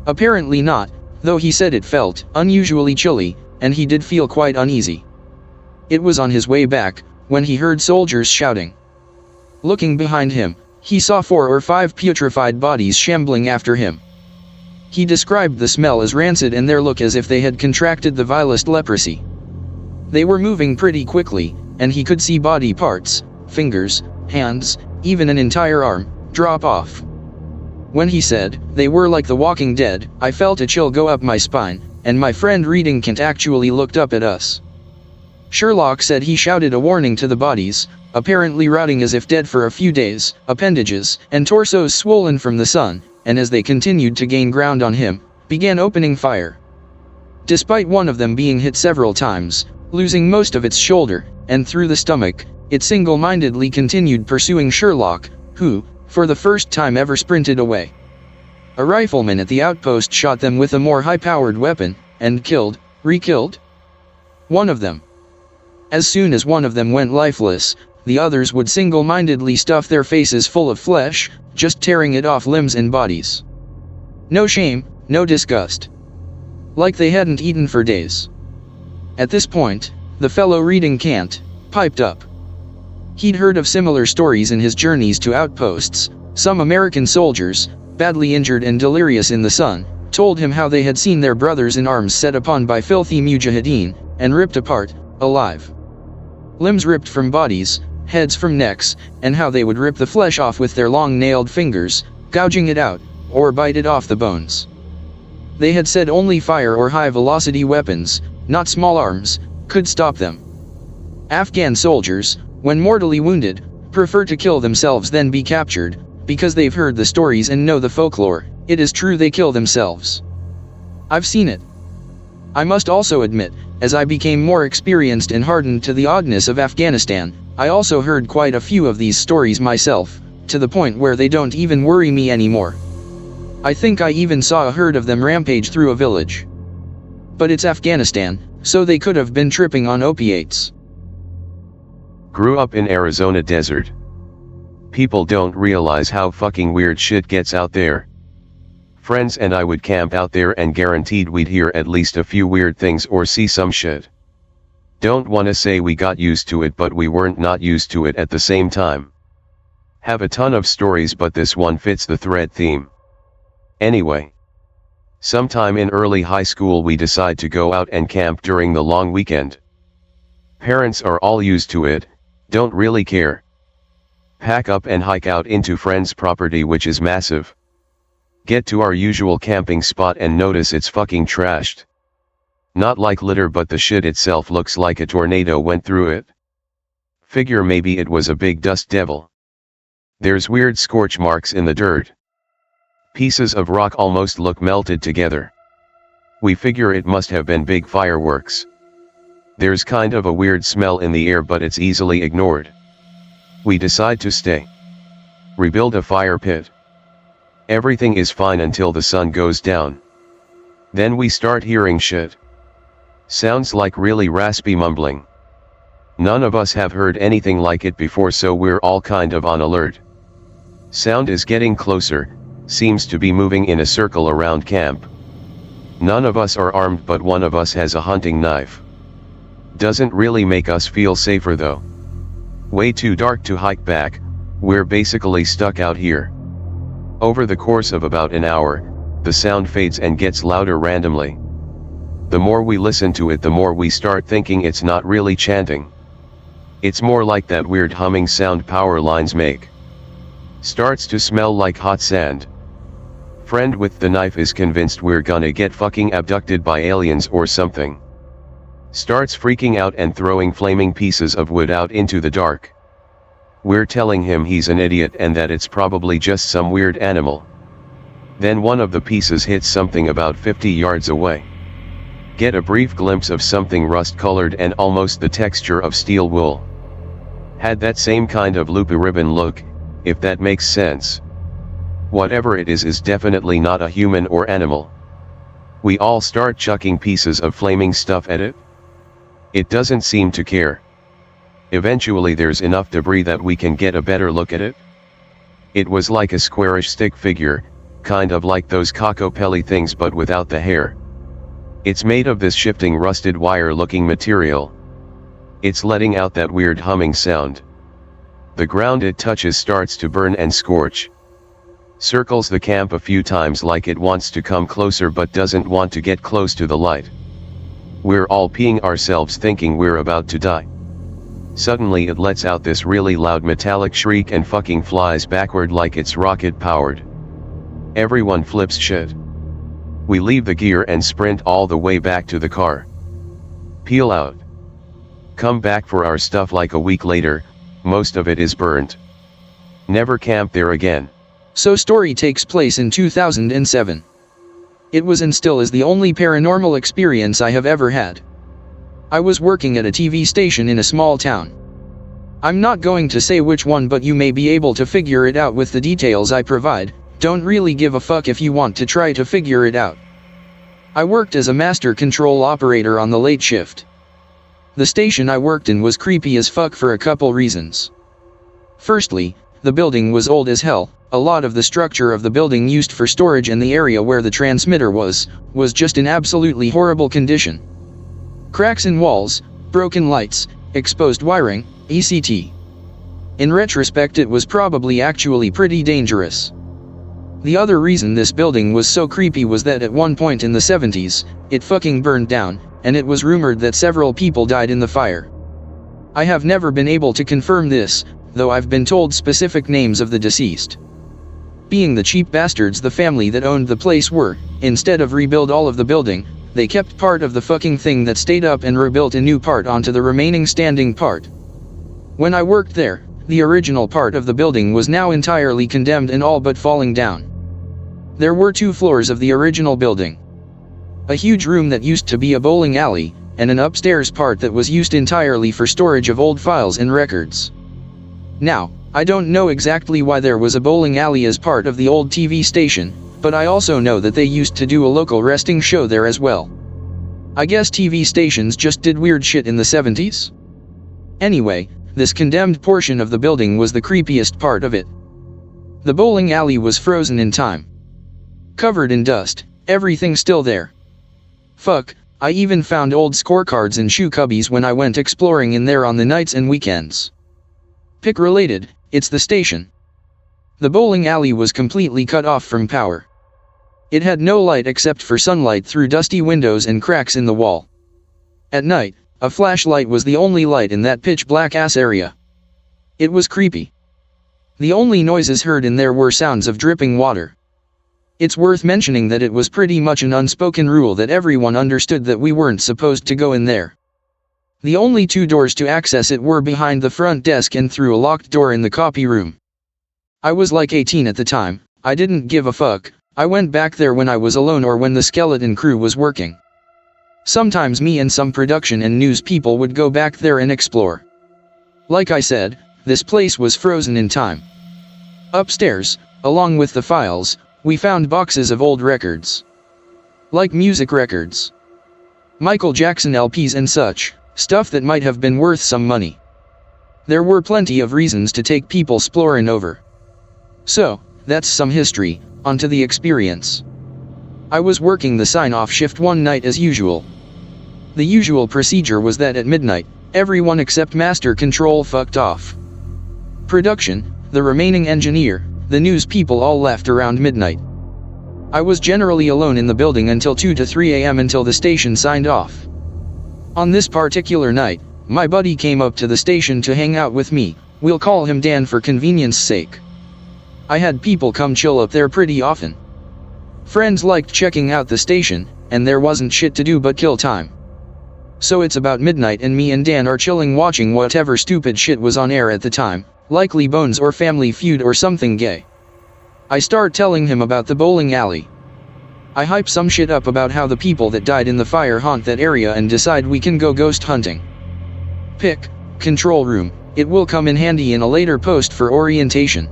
Apparently not, though he said it felt unusually chilly, and he did feel quite uneasy. It was on his way back, when he heard soldiers shouting. Looking behind him, he saw 4 or 5 putrefied bodies shambling after him. He described the smell as rancid and their look as if they had contracted the vilest leprosy. They were moving pretty quickly, and he could see body parts, fingers, hands, even an entire arm, drop off. When he said, "They were like the Walking Dead," I felt a chill go up my spine, and my friend reading Kant actually looked up at us. Sherlock said he shouted a warning to the bodies, apparently rotting as if dead for a few days, appendages and torsos swollen from the sun, and as they continued to gain ground on him, began opening fire. Despite one of them being hit several times, losing most of its shoulder, and through the stomach, it single-mindedly continued pursuing Sherlock, who, for the first time ever, sprinted away. A rifleman at the outpost shot them with a more high-powered weapon, and re-killed one of them. As soon as one of them went lifeless, the others would single-mindedly stuff their faces full of flesh, just tearing it off limbs and bodies. No shame, no disgust. Like they hadn't eaten for days. At this point, the fellow reading Kant piped up. He'd heard of similar stories in his journeys to outposts. Some American soldiers, badly injured and delirious in the sun, told him how they had seen their brothers in arms set upon by filthy mujahideen, and ripped apart, alive. Limbs ripped from bodies, heads from necks, and how they would rip the flesh off with their long nailed fingers, gouging it out, or bite it off the bones. They had said only fire or high-velocity weapons, not small arms, could stop them. Afghan soldiers, when mortally wounded, prefer to kill themselves than be captured, because they've heard the stories and know the folklore. It is true they kill themselves. I've seen it. I must also admit, as I became more experienced and hardened to the oddness of Afghanistan, I also heard quite a few of these stories myself, to the point where they don't even worry me anymore. I think I even saw a herd of them rampage through a village. But it's Afghanistan, so they could have been tripping on opiates. Grew up in Arizona desert. People don't realize how fucking weird shit gets out there. Friends and I would camp out there and guaranteed we'd hear at least a few weird things or see some shit. Don't wanna say we got used to it, but we weren't not used to it at the same time. Have a ton of stories, but this one fits the thread theme. Anyway. Sometime in early high school we decide to go out and camp during the long weekend. Parents are all used to it, don't really care. Pack up and hike out into friends' property, which is massive. Get to our usual camping spot and notice it's fucking trashed. Not like litter, but the shit itself looks like a tornado went through it. Figure maybe it was a big dust devil. There's weird scorch marks in the dirt. Pieces of rock almost look melted together. We figure it must have been big fireworks. There's kind of a weird smell in the air, but it's easily ignored. We decide to stay. Rebuild a fire pit. Everything is fine until the sun goes down. Then we start hearing shit. Sounds like really raspy mumbling. None of us have heard anything like it before, so we're all kind of on alert. Sound is getting closer, seems to be moving in a circle around camp. None of us are armed, but one of us has a hunting knife. Doesn't really make us feel safer though. Way too dark to hike back, we're basically stuck out here. Over the course of about an hour, the sound fades and gets louder randomly. The more we listen to it, the more we start thinking it's not really chanting. It's more like that weird humming sound power lines make. Starts to smell like hot sand. Friend with the knife is convinced we're gonna get fucking abducted by aliens or something. Starts freaking out and throwing flaming pieces of wood out into the dark. We're telling him he's an idiot and that it's probably just some weird animal. Then one of the pieces hits something about 50 yards away. Get a brief glimpse of something rust-colored and almost the texture of steel wool. Had that same kind of loopy ribbon look, if that makes sense. Whatever it is definitely not a human or animal. We all start chucking pieces of flaming stuff at it. It doesn't seem to care. Eventually there's enough debris that we can get a better look at it. It was like a squarish stick figure, kind of like those cockopelli things but without the hair. It's made of this shifting rusted wire looking material. It's letting out that weird humming sound. The ground it touches starts to burn and scorch. Circles the camp a few times like it wants to come closer but doesn't want to get close to the light. We're all peeing ourselves thinking we're about to die. Suddenly it lets out this really loud metallic shriek and fucking flies backward like it's rocket powered. Everyone flips shit. We leave the gear and sprint all the way back to the car. Peel out. Come back for our stuff like a week later, most of it is burnt. Never camp there again. So story takes place in 2007. It was and still is the only paranormal experience I have ever had. I was working at a TV station in a small town. I'm not going to say which one, but you may be able to figure it out with the details I provide. Don't really give a fuck if you want to try to figure it out. I worked as a master control operator on the late shift. The station I worked in was creepy as fuck for a couple reasons. Firstly, the building was old as hell. A lot of the structure of the building used for storage and the area where the transmitter was just in absolutely horrible condition. Cracks in walls, broken lights, exposed wiring, etc. In retrospect, it was probably actually pretty dangerous. The other reason this building was so creepy was that at one point in the 70s, it fucking burned down, and it was rumored that several people died in the fire. I have never been able to confirm this, though I've been told specific names of the deceased. Being the cheap bastards the family that owned the place were, instead of rebuild all of the building, they kept part of the fucking thing that stayed up and rebuilt a new part onto the remaining standing part. When I worked there, the original part of the building was now entirely condemned and all but falling down. There were 2 floors of the original building. A huge room that used to be a bowling alley, and an upstairs part that was used entirely for storage of old files and records. Now, I don't know exactly why there was a bowling alley as part of the old TV station, but I also know that they used to do a local wrestling show there as well. I guess TV stations just did weird shit in the 70s? Anyway, this condemned portion of the building was the creepiest part of it. The bowling alley was frozen in time. Covered in dust, everything still there. Fuck, I even found old scorecards and shoe cubbies when I went exploring in there on the nights and weekends. Pick related, it's the station. The bowling alley was completely cut off from power. It had no light except for sunlight through dusty windows and cracks in the wall. At night, a flashlight was the only light in that pitch black ass area. It was creepy. The only noises heard in there were sounds of dripping water. It's worth mentioning that it was pretty much an unspoken rule that everyone understood that we weren't supposed to go in there. The only two doors to access it were behind the front desk and through a locked door in the copy room. I was like 18 at the time, I didn't give a fuck. I went back there when I was alone or when the skeleton crew was working. Sometimes me and some production and news people would go back there and explore. Like I said, this place was frozen in time. Upstairs, along with the files, we found boxes of old records. Like music records. Michael Jackson LPs and such, stuff that might have been worth some money. There were plenty of reasons to take people exploring over. So, that's some history. Onto the experience. I was working the sign-off shift one night as usual. The usual procedure was that at midnight, everyone except Master Control fucked off. Production, the remaining engineer, the news people all left around midnight. I was generally alone in the building until 2 to 3 a.m. until the station signed off. On this particular night, my buddy came up to the station to hang out with me. We'll call him Dan for convenience sake. I had people come chill up there pretty often. Friends liked checking out the station, and there wasn't shit to do but kill time. So it's about midnight and me and Dan are chilling watching whatever stupid shit was on air at the time, likely Bones or Family Feud or something gay. I start telling him about the bowling alley. I hype some shit up about how the people that died in the fire haunt that area and decide we can go ghost hunting. Pick, control room, it will come in handy in a later post for orientation.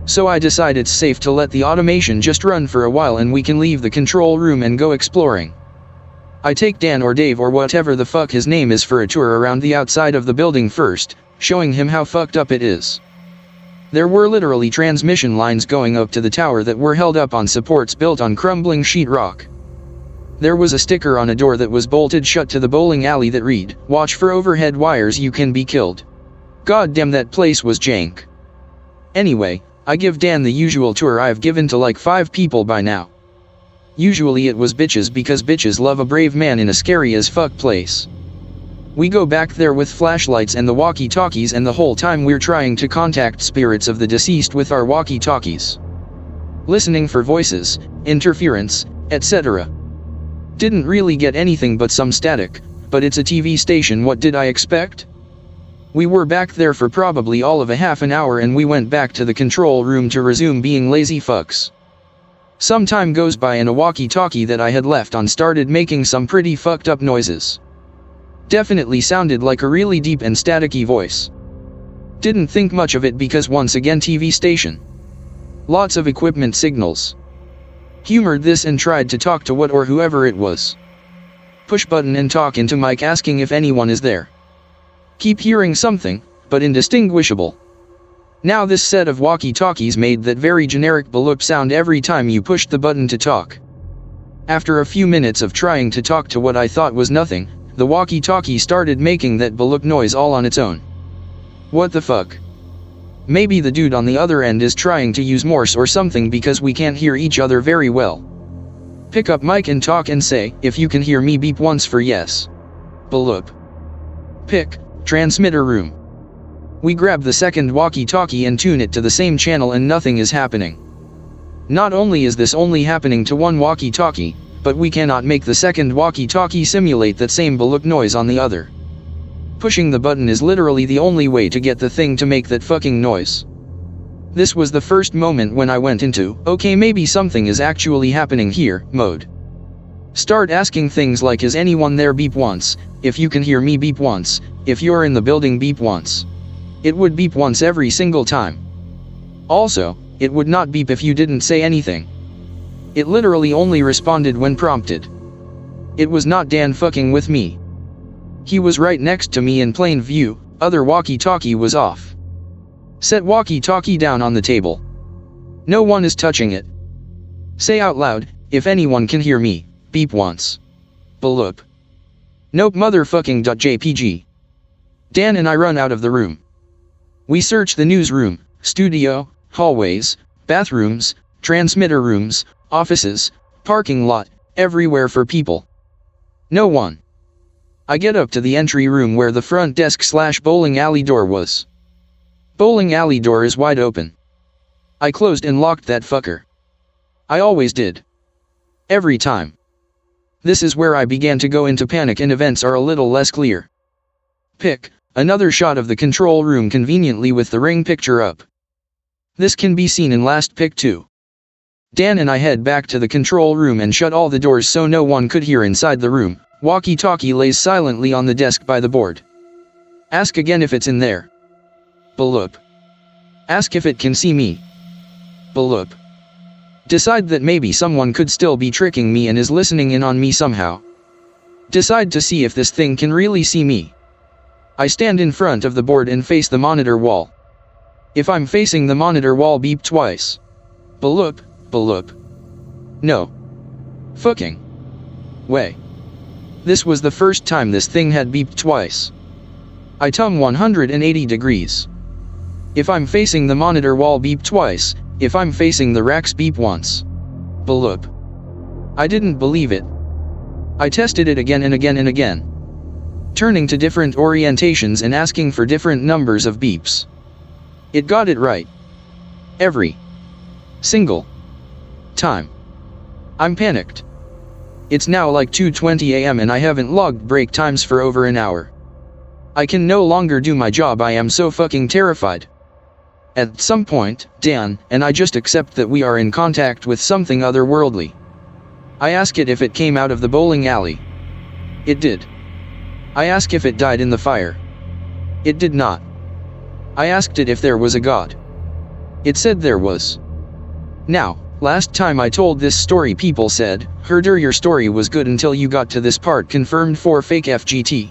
So I decide it's safe to let the automation just run for a while and we can leave the control room and go exploring. I take Dan or Dave or whatever the fuck his name is for a tour around the outside of the building first, showing him how fucked up it is. There were literally transmission lines going up to the tower that were held up on supports built on crumbling sheetrock. There was a sticker on a door that was bolted shut to the bowling alley that read, "Watch for overhead wires, you can be killed." God damn, that place was jank. Anyway, I give Dan the usual tour I've given to like 5 people by now. Usually it was bitches because bitches love a brave man in a scary as fuck place. We go back there with flashlights and the walkie-talkies, and the whole time we're trying to contact spirits of the deceased with our walkie-talkies. Listening for voices, interference, etc. Didn't really get anything but some static, but it's a TV station, what did I expect? We were back there for probably all of a half an hour and we went back to the control room to resume being lazy fucks. Some time goes by and a walkie-talkie that I had left on started making some pretty fucked up noises. Definitely sounded like a really deep and staticky voice. Didn't think much of it because once again TV station. Lots of equipment signals. Humored this and tried to talk to what or whoever it was. Push button and talk into mic asking if anyone is there. Keep hearing something, but indistinguishable. Now this set of walkie-talkies made that very generic BALOOP sound every time you pushed the button to talk. After a few minutes of trying to talk to what I thought was nothing, the walkie-talkie started making that BALOOP noise all on its own. What the fuck? Maybe the dude on the other end is trying to use Morse or something because we can't hear each other very well. Pick up mic and talk and say, "If you can hear me, beep once for yes." BALOOP. Pick, transmitter room. We grab the second walkie-talkie and tune it to the same channel and nothing is happening. Not only is this only happening to one walkie-talkie, but we cannot make the second walkie-talkie simulate that same BALOOP noise on the other. Pushing the button is literally the only way to get the thing to make that fucking noise. This was the first moment when I went into, okay, maybe something is actually happening here, mode. Start asking things like, is anyone there, beep once, if you can hear me, beep once, if you're in the building, beep once. It would beep once every single time. Also, it would not beep if you didn't say anything. It literally only responded when prompted. It was not Dan fucking with me. He was right next to me in plain view, other walkie-talkie was off. Set walkie-talkie down on the table. No one is touching it. Say out loud, if anyone can hear me, beep once. BALOOP. Nope, motherfucking.jpg. Dan and I run out of the room. We search the newsroom, studio, hallways, bathrooms, transmitter rooms, offices, parking lot, everywhere for people. No one. I get up to the entry room where the front desk / bowling alley door was. Bowling alley door is wide open. I closed and locked that fucker. I always did. Every time. This is where I began to go into panic and events are a little less clear. Pick, another shot of the control room conveniently with the ring picture up. This can be seen in last pick too. Dan and I head back to the control room and shut all the doors so no one could hear inside the room. Walkie-talkie lays silently on the desk by the board. Ask again if it's in there. BALOOP. Ask if it can see me. BALOOP. Decide that maybe someone could still be tricking me and is listening in on me somehow. Decide to see if this thing can really see me. I stand in front of the board and face the monitor wall. If I'm facing the monitor wall, beep twice. BALOOP, BALOOP. No. Fucking way. This was the first time this thing had beeped twice. I tum 180 degrees. If I'm facing the monitor wall, beep twice. If I'm facing the racks, beep once. BALOOP. I didn't believe it. I tested it again and again and again. Turning to different orientations and asking for different numbers of beeps. It got it right. Every single time. I'm panicked. It's now like 2:20 a.m. and I haven't logged break times for over an hour. I can no longer do my job. I am so fucking terrified. At some point, Dan and I just accept that we are in contact with something otherworldly. I ask it if it came out of the bowling alley. It did. I ask if it died in the fire. It did not. I asked it if there was a god. It said there was. Now, last time I told this story, people said, "Herder, your story was good until you got to this part, confirmed for fake FGT."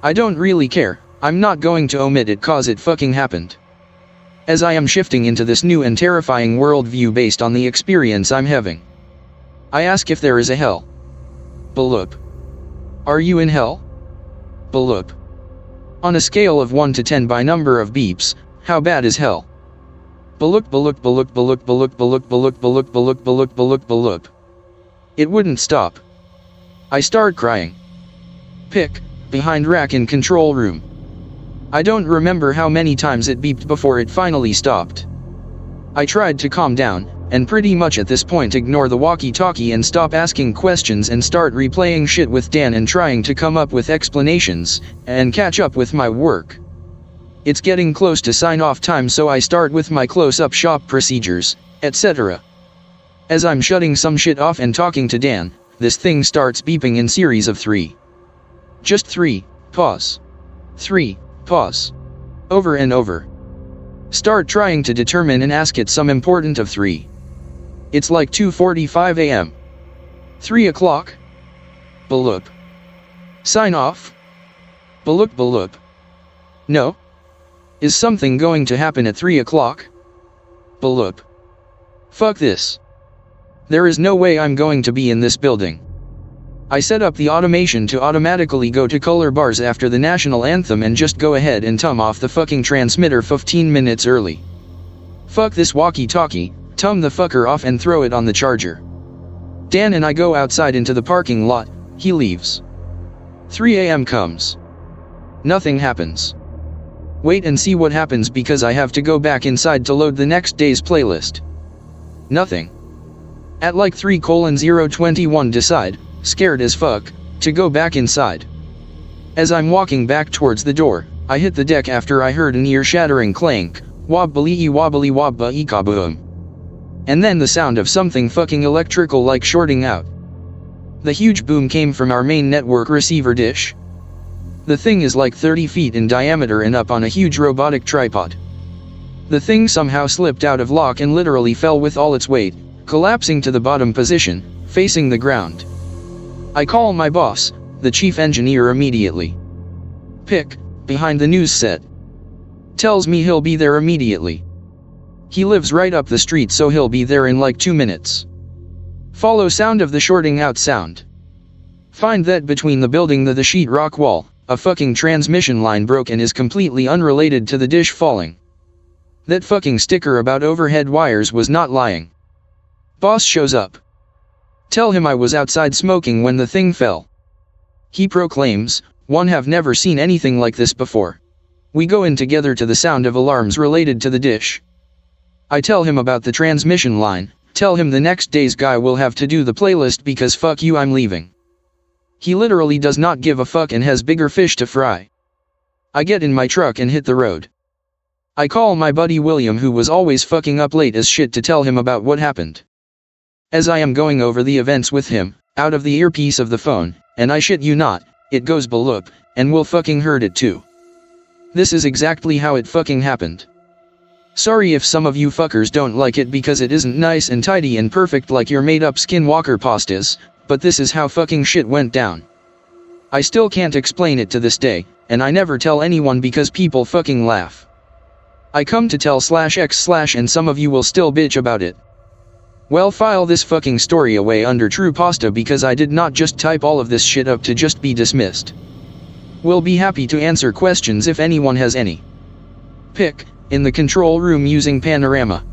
I don't really care. I'm not going to omit it cause it fucking happened. As I am shifting into this new and terrifying worldview based on the experience I'm having. I ask if there is a hell. BALOOP. Are you in hell? BALOOP. On a scale of 1 to 10 by number of beeps, how bad is hell? BALOOP, BALOOP, BALOOP, BALOOP, BALOOP, BALOOP, BALOOP, BALOOP, BALOOP, BALOOP, BALOOP, BALOOP. It wouldn't stop. I start crying. Pick, behind rack in control room. I don't remember how many times it beeped before it finally stopped. I tried to calm down, and pretty much at this point ignore the walkie-talkie and stop asking questions and start replaying shit with Dan and trying to come up with explanations, and catch up with my work. It's getting close to sign-off time, so I start with my close-up shop procedures, etc. As I'm shutting some shit off and talking to Dan, this thing starts beeping in series of 3. Just 3, pause. 3, pause. Over and over. Start trying to determine and ask it some important of 3. It's like 2:45 a.m. 3 o'clock? BALOOP. Sign off? BALOOP, BALOOP. No? Is something going to happen at 3 o'clock? BALOOP. Fuck this. There is no way I'm going to be in this building. I set up the automation to automatically go to color bars after the national anthem and just go ahead and tum off the fucking transmitter 15 minutes early. Fuck this walkie-talkie, tum the fucker off and throw it on the charger. Dan and I go outside into the parking lot, he leaves. 3 a.m. comes. Nothing happens. Wait and see what happens because I have to go back inside to load the next day's playlist. Nothing. At like 3:021 decide, scared as fuck, to go back inside. As I'm walking back towards the door, I hit the deck after I heard an ear-shattering clank, wobbly wobbly wobba kaboom. And then the sound of something fucking electrical like shorting out. The huge boom came from our main network receiver dish. The thing is like 30 feet in diameter and up on a huge robotic tripod. The thing somehow slipped out of lock and literally fell with all its weight, collapsing to the bottom position, facing the ground. I call my boss, the chief engineer, immediately. Pick, behind the news set. Tells me he'll be there immediately. He lives right up the street, so he'll be there in like 2 minutes. Follow sound of the shorting out sound. Find that between the building the sheetrock wall, a fucking transmission line broke and is completely unrelated to the dish falling. That fucking sticker about overhead wires was not lying. Boss shows up. Tell him I was outside smoking when the thing fell. He proclaims, "One have never seen anything like this before." We go in together to the sound of alarms related to the dish. I tell him about the transmission line, tell him the next day's guy will have to do the playlist because fuck you, I'm leaving. He literally does not give a fuck and has bigger fish to fry. I get in my truck and hit the road. I call my buddy William, who was always fucking up late as shit, to tell him about what happened. As I am going over the events with him, out of the earpiece of the phone, and I shit you not, it goes BALOOP, and Will fucking heard it too. This is exactly how it fucking happened. Sorry if some of you fuckers don't like it because it isn't nice and tidy and perfect like your made up Skinwalker pastas, but this is how fucking shit went down. I still can't explain it to this day, and I never tell anyone because people fucking laugh. I come to tell /x/ and some of you will still bitch about it. Well, file this fucking story away under True Pasta because I did not just type all of this shit up to just be dismissed. We'll be happy to answer questions if anyone has any. Pick, in the control room using Panorama.